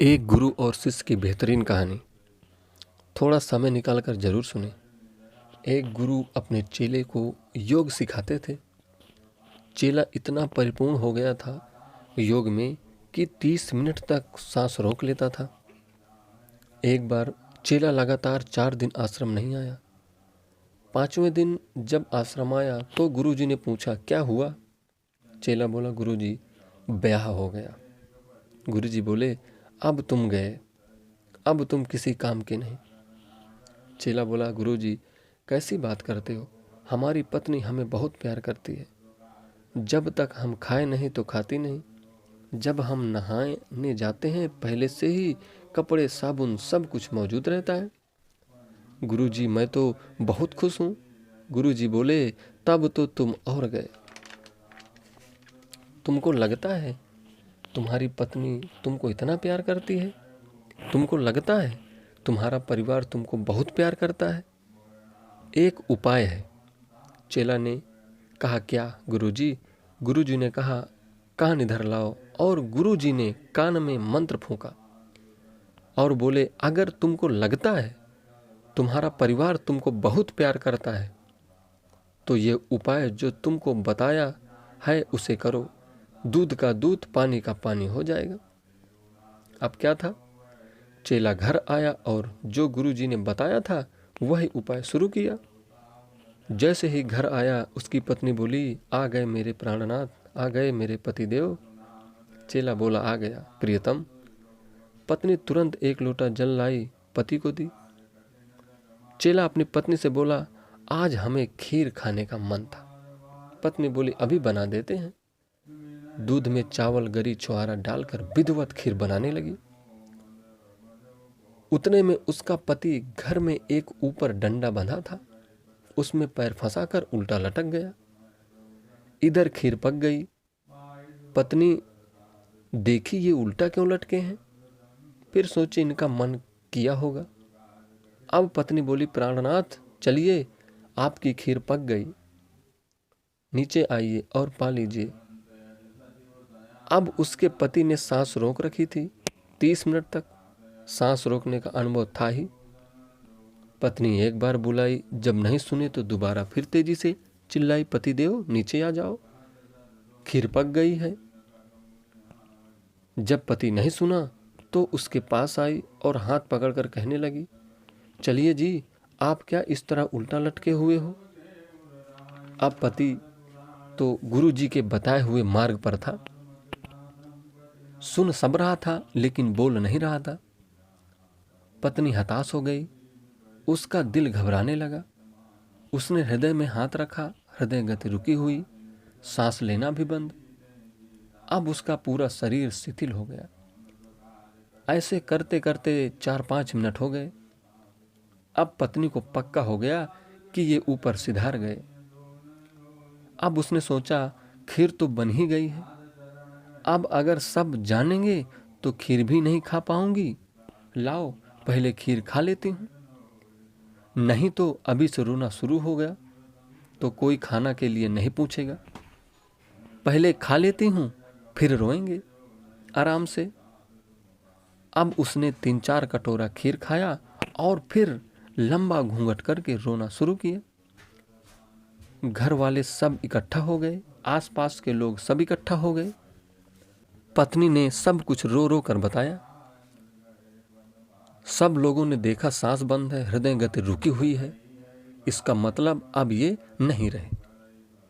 एक गुरु और शिष्य की बेहतरीन कहानी। थोड़ा समय निकालकर जरूर सुने। एक गुरु अपने चेले को योग सिखाते थे। चेला इतना परिपूर्ण हो गया था योग में कि 30 मिनट तक सांस रोक लेता था। एक बार चेला लगातार 4 दिन आश्रम नहीं आया। 5वें दिन जब आश्रम आया तो गुरुजी ने पूछा, क्या हुआ? चेला बोला, गुरुजी ब्याह हो गया। गुरुजी बोले, अब तुम गए, अब तुम किसी काम के नहीं। चेला बोला, गुरुजी कैसी बात करते हो? हमारी पत्नी हमें बहुत प्यार करती है। जब तक हम खाए नहीं तो खाती नहीं। जब हम नहाने जाते हैं पहले से ही कपड़े साबुन सब कुछ मौजूद रहता है। गुरुजी मैं तो बहुत खुश हूँ। गुरुजी बोले, तब तो तुम और गए। तुमको लगता है तुम्हारी पत्नी तुमको इतना प्यार करती है? तुमको लगता है तुम्हारा परिवार तुमको बहुत प्यार करता है? एक उपाय है। चेला ने कहा, क्या गुरुजी? गुरुजी ने कहा, कान इधर लाओ। और गुरुजी ने कान में मंत्र फूंका और बोले, अगर तुमको लगता है तुम्हारा परिवार तुमको बहुत प्यार करता है तो ये उपाय जो तुमको बताया है उसे करो। दूध का दूध पानी का पानी हो जाएगा। अब क्या था? चेला घर आया और जो गुरुजी ने बताया था वही उपाय शुरू किया। जैसे ही घर आया उसकी पत्नी बोली, आ गए मेरे प्राणनाथ, आ गए मेरे पतिदेव। चेला बोला, आ गया प्रियतम। पत्नी तुरंत एक लोटा जल लाई, पति को दी। चेला अपनी पत्नी से बोला, आज हमें खीर खाने का मन था। पत्नी बोली, अभी बना देते हैं। दूध में चावल गरी छुहारा डालकर विधिवत खीर बनाने लगी। उतने में उसका पति घर में एक ऊपर डंडा बंधा था, उसमें पैर फंसाकर उल्टा लटक गया। इधर खीर पक गई। पत्नी देखी ये उल्टा क्यों लटके हैं, फिर सोची इनका मन किया होगा। अब पत्नी बोली, प्राणनाथ चलिए, आपकी खीर पक गई, नीचे आइए और पा लीजिए। अब उसके पति ने सांस रोक रखी थी। 30 मिनट तक सांस रोकने का अनुभव था ही। पत्नी एक बार बुलाई, जब नहीं सुने तो दोबारा फिर तेजी से चिल्लाई, पतिदेव नीचे आ जाओ, खीर पक गई है। जब पति नहीं सुना तो उसके पास आई और हाथ पकड़कर कहने लगी, चलिए जी, आप क्या इस तरह उल्टा लटके हुए हो? अब पति तो गुरुजी के बताए हुए मार्ग पर था, सुन सब रहा था लेकिन बोल नहीं रहा था। पत्नी हताश हो गई, उसका दिल घबराने लगा। उसने हृदय में हाथ रखा, हृदय गति रुकी हुई, सांस लेना भी बंद। अब उसका पूरा शरीर शिथिल हो गया। ऐसे करते करते 4-5 मिनट हो गए। अब पत्नी को पक्का हो गया कि ये ऊपर सिधार गए। अब उसने सोचा, खीर तो बन ही गई है, अब अगर सब जानेंगे तो खीर भी नहीं खा पाऊंगी। लाओ पहले खीर खा लेती हूँ, नहीं तो अभी से रोना शुरू हो गया तो कोई खाना के लिए नहीं पूछेगा। पहले खा लेती हूँ फिर रोएंगे आराम से। अब उसने 3-4 कटोरा खीर खाया और फिर लंबा घूंघट करके रोना शुरू किया। घर वाले सब इकट्ठा हो गए, आसपास के लोग सब इकट्ठा हो गए। पत्नी ने सब कुछ रो रो कर बताया। सब लोगों ने देखा सांस बंद है, हृदय गति रुकी हुई है, इसका मतलब अब ये नहीं रहे।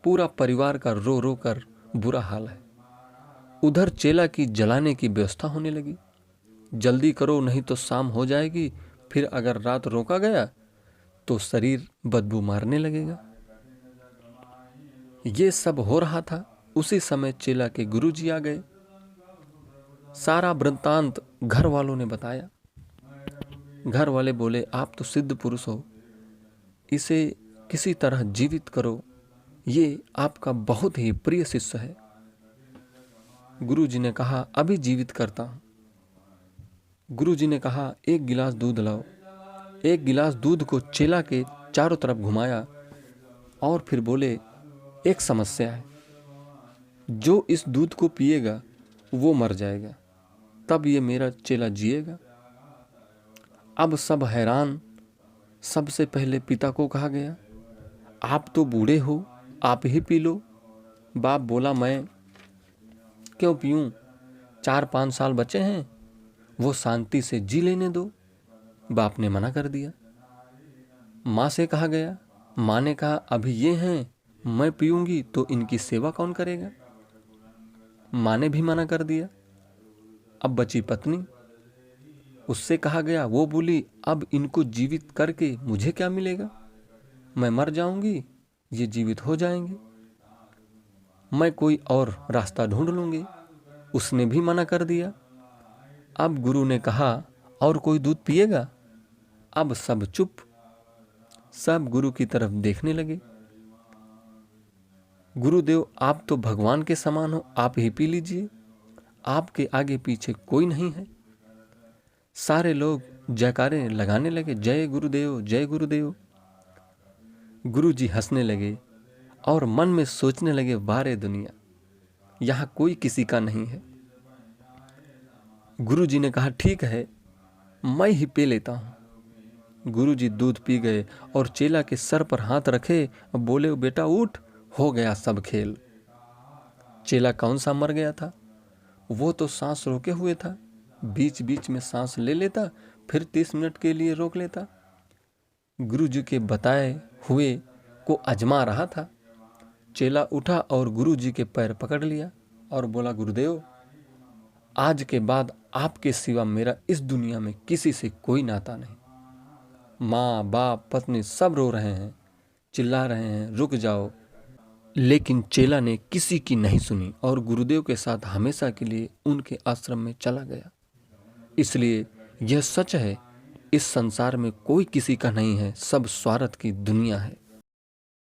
पूरा परिवार का रो रो कर बुरा हाल है। उधर चेला की जलाने की व्यवस्था होने लगी। जल्दी करो नहीं तो शाम हो जाएगी, फिर अगर रात रोका गया तो शरीर बदबू मारने लगेगा। ये सब हो रहा था, उसी समय चेला के गुरुजी आ गए। सारा वृत्तांत घर वालों ने बताया। घर वाले बोले, आप तो सिद्ध पुरुष हो, इसे किसी तरह जीवित करो, ये आपका बहुत ही प्रिय शिष्य है। गुरुजी ने कहा, अभी जीवित करता हूं। गुरुजी ने कहा, 1 गिलास दूध लाओ। 1 गिलास दूध को चेला के चारों तरफ घुमाया और फिर बोले, एक समस्या है, जो इस दूध को पिएगा वो मर जाएगा, तब ये मेरा चेला जिएगा। अब सब हैरान। सबसे पहले पिता को कहा गया, आप तो बूढ़े हो, आप ही पी लो। बाप बोला, मैं क्यों पीऊं, 4-5 साल बचे हैं, वो शांति से जी लेने दो। बाप ने मना कर दिया। माँ से कहा गया, माँ ने कहा, अभी ये हैं, मैं पीऊंगी तो इनकी सेवा कौन करेगा। माँ ने भी मना कर दिया। अब बची पत्नी, उससे कहा गया, वो बोली, अब इनको जीवित करके मुझे क्या मिलेगा, मैं मर जाऊंगी, ये जीवित हो जाएंगे, मैं कोई और रास्ता ढूंढ लूंगी। उसने भी मना कर दिया। अब गुरु ने कहा, और कोई दूध पिएगा। अब सब चुप, सब गुरु की तरफ देखने लगे। गुरुदेव, आप तो भगवान के समान हो, आप ही पी लीजिए, आपके आगे पीछे कोई नहीं है। सारे लोग जयकारे लगाने लगे, जय गुरुदेव, जय गुरुदेव। गुरु जी हंसने लगे और मन में सोचने लगे, वारे दुनिया, यहाँ कोई किसी का नहीं है। गुरु जी ने कहा, ठीक है, मैं ही पी लेता हूँ। गुरु जी दूध पी गए और चेला के सर पर हाथ रखे और बोले, बेटा उठ, हो गया सब खेल। चेला कौन सा मर गया था, वो तो सांस रोके हुए था, बीच बीच में सांस ले लेता, फिर 30 मिनट के लिए रोक लेता। गुरु जी के बताए हुए को आजमा रहा था। चेला उठा और गुरु जी के पैर पकड़ लिया और बोला, गुरुदेव, आज के बाद आपके सिवा मेरा इस दुनिया में किसी से कोई नाता नहीं। माँ बाप पत्नी सब रो रहे हैं, चिल्ला रहे हैं, रुक जाओ। लेकिन चेला ने किसी की नहीं सुनी और गुरुदेव के साथ हमेशा के लिए उनके आश्रम में चला गया। इसलिए यह सच है, इस संसार में कोई किसी का नहीं है, सब स्वार्थ की दुनिया है।